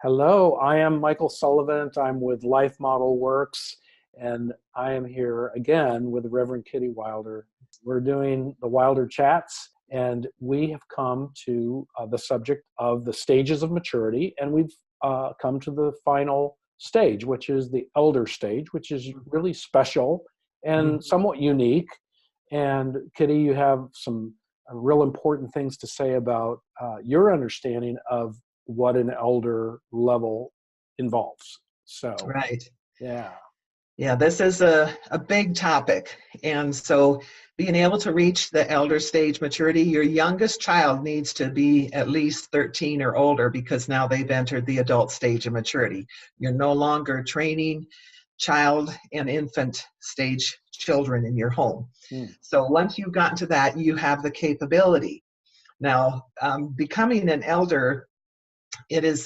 Hello, I am Michael Sullivan. I'm with Life Model Works, and I am here again with Reverend Kitty Wilder. We're doing the Wilder Chats, and we have come to the subject of the stages of maturity, and we've come to the final stage, which is the elder stage, which is really special and somewhat unique. And Kitty, you have some real important things to say about your understanding of what an elder level involves. So, Right. yeah. Yeah, this is a big topic. And so being able to reach the elder stage maturity, your youngest child needs to be at least 13 or older because now they've entered the adult stage of maturity. You're no longer training child and infant stage children in your home. So once you've gotten to that, you have the capability. Now, becoming an elder, it's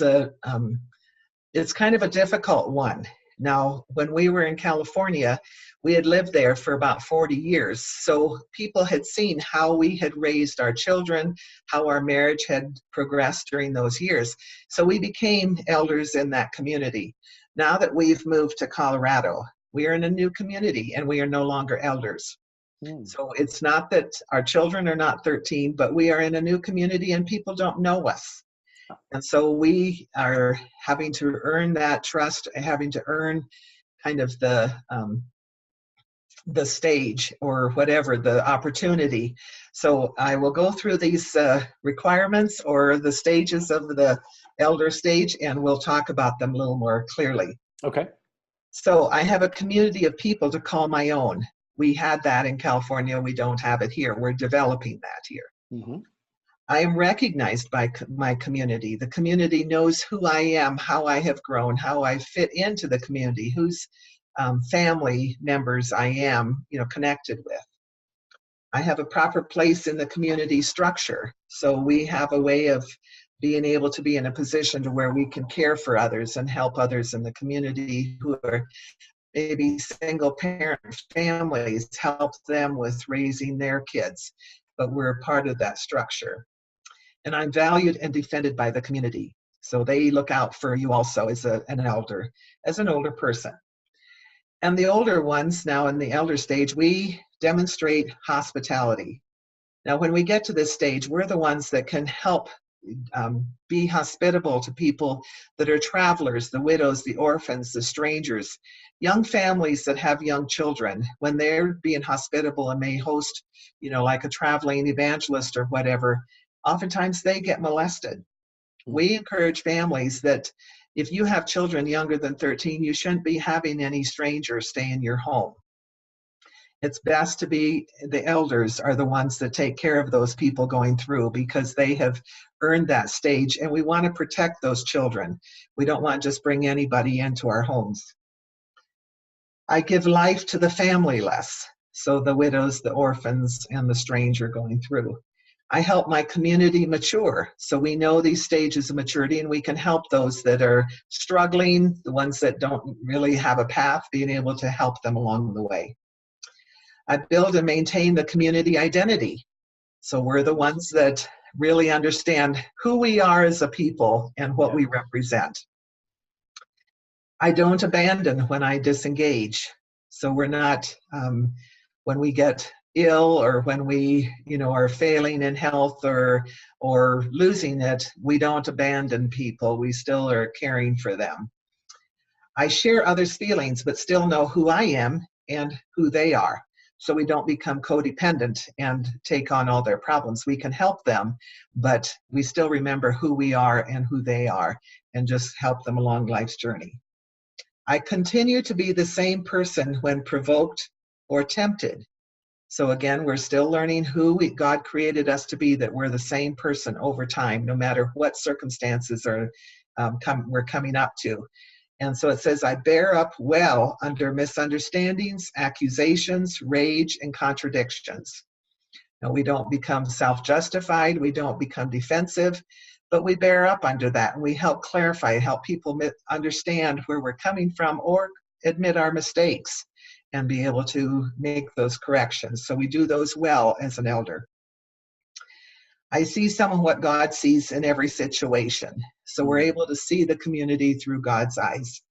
kind of a difficult one. Now, when we were in California, we had lived there for about 40 years. So people had seen how we had raised our children, how our marriage had progressed during those years. So we became elders in that community. Now that we've moved to Colorado, we are in a new community and we are no longer elders. So it's not that our children are not 13, but we are in a new community and people don't know us. And so we are having to earn that trust, having to earn kind of the stage or whatever, the opportunity. So I will go through these requirements or the stages of the elder stage, and we'll talk about them a little more clearly. Okay. So I have a community of people to call my own. We had that in California. We don't have it here. We're developing that here. I am recognized by my community. The community knows who I am, how I have grown, how I fit into the community, whose family members I am, connected with. I have a proper place in the community structure. So we have a way of being able to be in a position to where we can care for others and help others in the community who are maybe single parent families, help them with raising their kids, but we're part of that structure. And I'm valued and defended by the community. So they look out for you also as an elder, as an older person. And the older ones now in the elder stage, we demonstrate hospitality. Now, when we get to this stage, we're the ones that can help be hospitable to people that are travelers, the widows, the orphans, the strangers, young families that have young children. When they're being hospitable and may host, like a traveling evangelist or whatever, oftentimes they get molested. We encourage families that if you have children younger than 13, you shouldn't be having any strangers stay in your home. It's best to be the elders are the ones that take care of those people going through because they have earned that stage, and we want to protect those children. We don't want to just bring anybody into our homes. I give life to the familyless, so the widows, the orphans, and the stranger going through. I help my community mature, so we know these stages of maturity and we can help those that are struggling, the ones that don't really have a path, being able to help them along the way. I build and maintain the community identity. So we're the ones that really understand who we are as a people and what we represent. I don't abandon when I disengage. So we're not, when we get ill or when we, are failing in health or losing it, we don't abandon people. We still are caring for them. I share others' feelings, but still know who I am and who they are. So we don't become codependent and take on all their problems. We can help them, but we still remember who we are and who they are and just help them along life's journey. I continue to be the same person when provoked or tempted. So again, we're still learning who God created us to be, that we're the same person over time, no matter what circumstances are we're coming up to. And so it says, I bear up well under misunderstandings, accusations, rage, and contradictions. Now, we don't become self-justified, we don't become defensive, but we bear up under that, and we help clarify, help people understand where we're coming from or admit our mistakes and be able to make those corrections. So we do those well as an elder. I see some of what God sees in every situation. So we're able to see the community through God's eyes.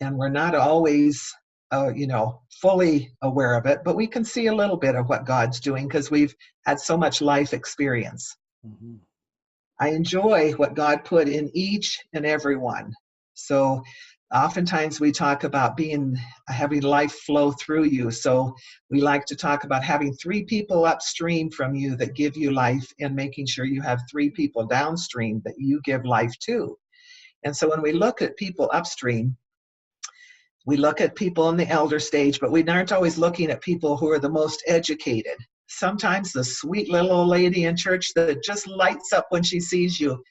And we're not always, fully aware of it, but we can see a little bit of what God's doing because we've had so much life experience. Mm-hmm. I enjoy what God put in each and every one. So oftentimes we talk about having life flow through you. So we like to talk about having 3 people upstream from you that give you life and making sure you have 3 people downstream that you give life to. And so when we look at people upstream, we look at people in the elder stage, but we aren't always looking at people who are the most educated. Sometimes the sweet little old lady in church that just lights up when she sees you,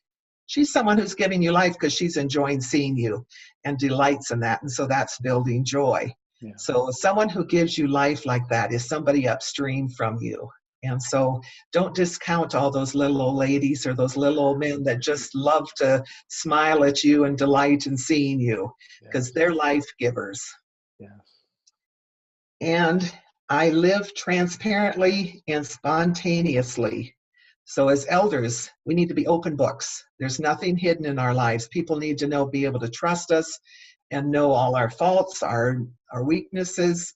she's someone who's giving you life because she's enjoying seeing you and delights in that. And so that's building joy. Yeah. So someone who gives you life like that is somebody upstream from you. And so don't discount all those little old ladies or those little old men that just love to smile at you and delight in seeing you, because they're life givers. Yes. And I live transparently and spontaneously. So as elders, we need to be open books. There's nothing hidden in our lives. People need to be able to trust us and know all our faults, our weaknesses,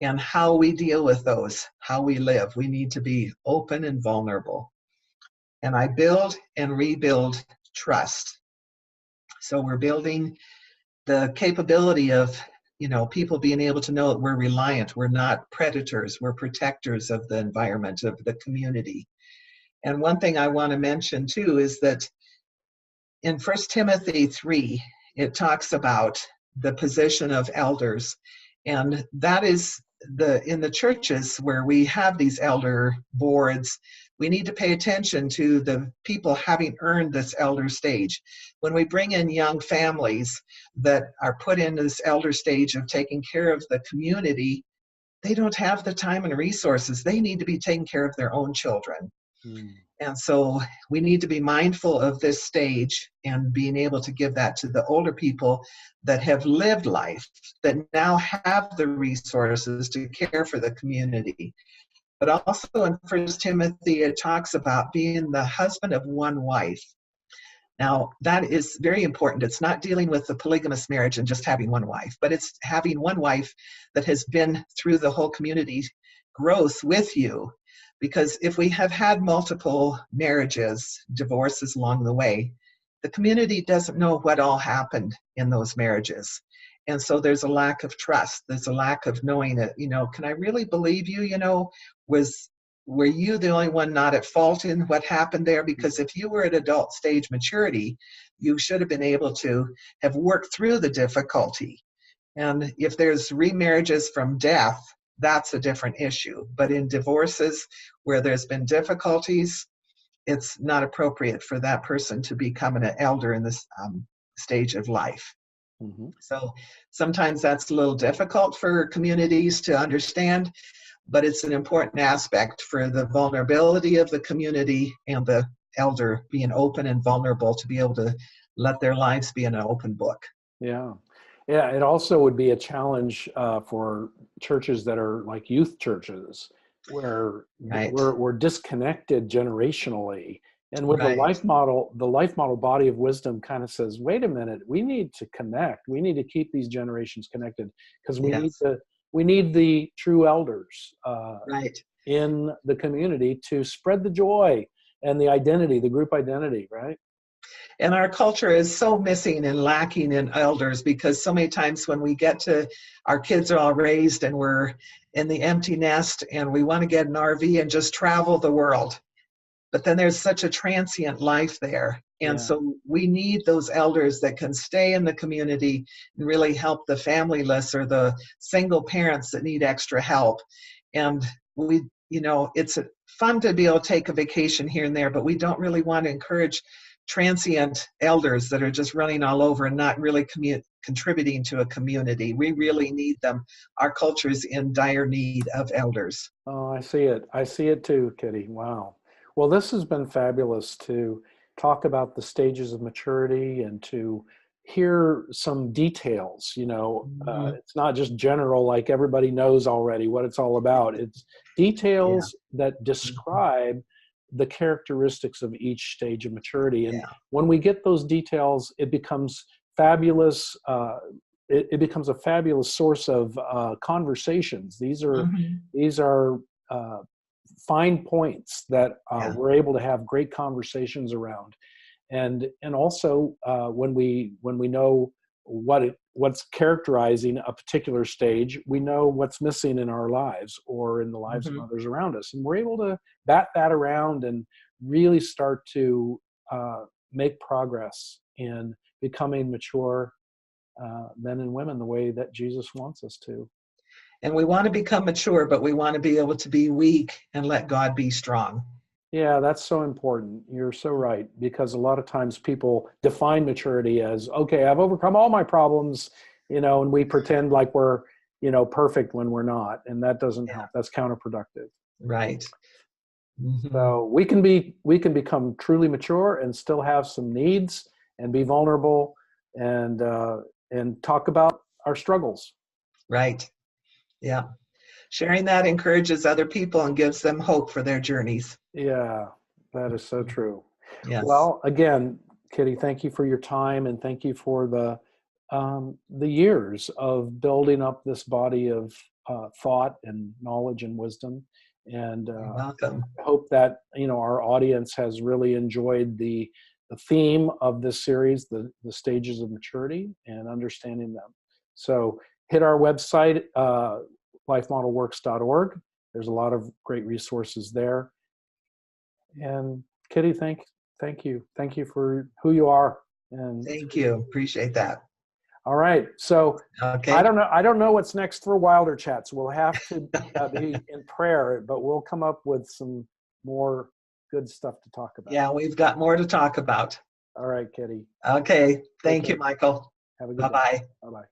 and how we deal with those, how we live. We need to be open and vulnerable. And I build and rebuild trust. So we're building the capability of, people being able to know that we're reliant. We're not predators. We're protectors of the environment, of the community. And one thing I want to mention too is that in 1 Timothy 3, it talks about the position of elders. And that is in the churches where we have these elder boards, we need to pay attention to the people having earned this elder stage. When we bring in young families that are put into this elder stage of taking care of the community, they don't have the time and resources. They need to be taking care of their own children. And so we need to be mindful of this stage and being able to give that to the older people that have lived life, that now have the resources to care for the community. But also in 1 Timothy, it talks about being the husband of one wife. Now, that is very important. It's not dealing with the polygamous marriage and just having one wife, but it's having one wife that has been through the whole community growth with you. Because if we have had multiple marriages, divorces along the way, the community doesn't know what all happened in those marriages. And so there's a lack of trust. There's a lack of knowing that, can I really believe you? Were you the only one not at fault in what happened there? Because if you were at adult stage maturity, you should have been able to have worked through the difficulty. And if there's remarriages from death, that's a different issue. But in divorces where there's been difficulties, it's not appropriate for that person to become an elder in this stage of life. Mm-hmm. So sometimes that's a little difficult for communities to understand, but it's an important aspect for the vulnerability of the community and the elder being open and vulnerable to be able to let their lives be in an open book. Yeah. Yeah, it also would be a challenge for churches that are like youth churches, where we're disconnected generationally. And with the life model body of wisdom kind of says, wait a minute, we need to connect. We need to keep these generations connected because we need the true elders in the community to spread the joy and the identity, the group identity, right? And our culture is so missing and lacking in elders, because so many times when we get to, our kids are all raised and we're in the empty nest and we want to get an RV and just travel the world. But then there's such a transient life there. And so we need those elders that can stay in the community and really help the familyless or the single parents that need extra help. And it's fun to be able to take a vacation here and there, but we don't really want to encourage transient elders that are just running all over and not really contributing to a community. We really need them. Our culture is in dire need of elders. Oh, I see it. I see it too, Kitty. Wow. Well, this has been fabulous to talk about the stages of maturity and to hear some details. It's not just general, like everybody knows already what it's all about. It's details that describe the characteristics of each stage of maturity. And Yeah. when we get those details, it becomes fabulous. It becomes a fabulous source of conversations. These are fine points that Yeah. we're able to have great conversations around. And also when we know what's characterizing a particular stage, we know what's missing in our lives or in the lives of others around us, and we're able to bat that around and really start to make progress in becoming mature men and women the way that Jesus wants us to. And we want to become mature, but we want to be able to be weak and let God be strong. Yeah, that's so important. You're so right, because a lot of times people define maturity as, okay, I've overcome all my problems, and we pretend like we're, perfect when we're not, and that doesn't help. That's counterproductive. Right. So we can become truly mature and still have some needs and be vulnerable and talk about our struggles. Right. Yeah. Sharing that encourages other people and gives them hope for their journeys. Yeah, that is so true. Yes. Well, again, Kitty, thank you for your time, and thank you for the years of building up this body of thought and knowledge and wisdom. And You're welcome. I hope that our audience has really enjoyed the theme of this series, the stages of maturity and understanding them. So hit our website, lifemodelworks.org. There's a lot of great resources there. And Kitty, thank you. Thank you for who you are. And thank you. Appreciate that. All right. So okay. I don't know what's next for Wilder Chats. We'll have to be in prayer, but we'll come up with some more good stuff to talk about. Yeah, we've got more to talk about. All right, Kitty. Okay. Thank you, Michael. Have a good Bye-bye. day. Bye-bye.